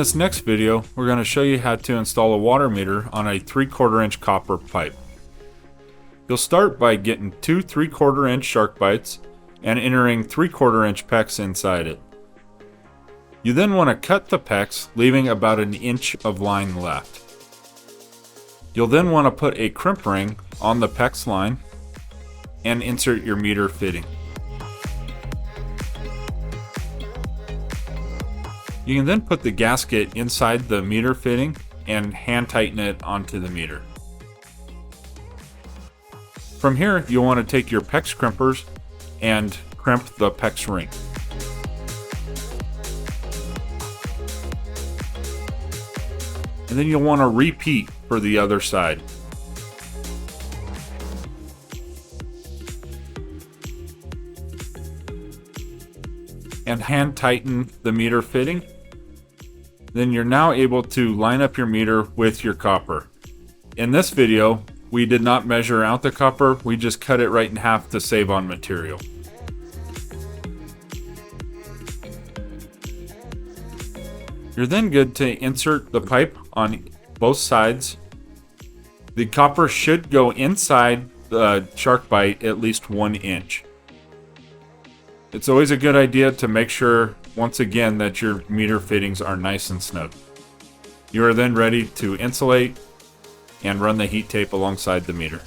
this next video, we're going to show you how to install a water meter on a 3/4 inch copper pipe. You'll start by getting two 3/4 inch shark bites and entering 3/4 inch pecks inside it. You then want to cut the pecks, leaving about an inch of line left. You'll then want to put a crimp ring on the PEX line and insert your meter fitting. You can then put the gasket inside the meter fitting and hand tighten it onto the meter. From here, you'll want to take your PEX crimpers and crimp the PEX ring. And then you'll want to repeat for the other side. And hand tighten the meter fitting. Then you're now able to line up your meter with your copper. In this video, we did not measure out the copper, we just cut it right in half to save on material. You're then good to insert the pipe on both sides. The copper should go inside the shark bite at least 1 inch. It's always a good idea to make sure, once again, that your meter fittings are nice and snug. You are then ready to insulate and run the heat tape alongside the meter.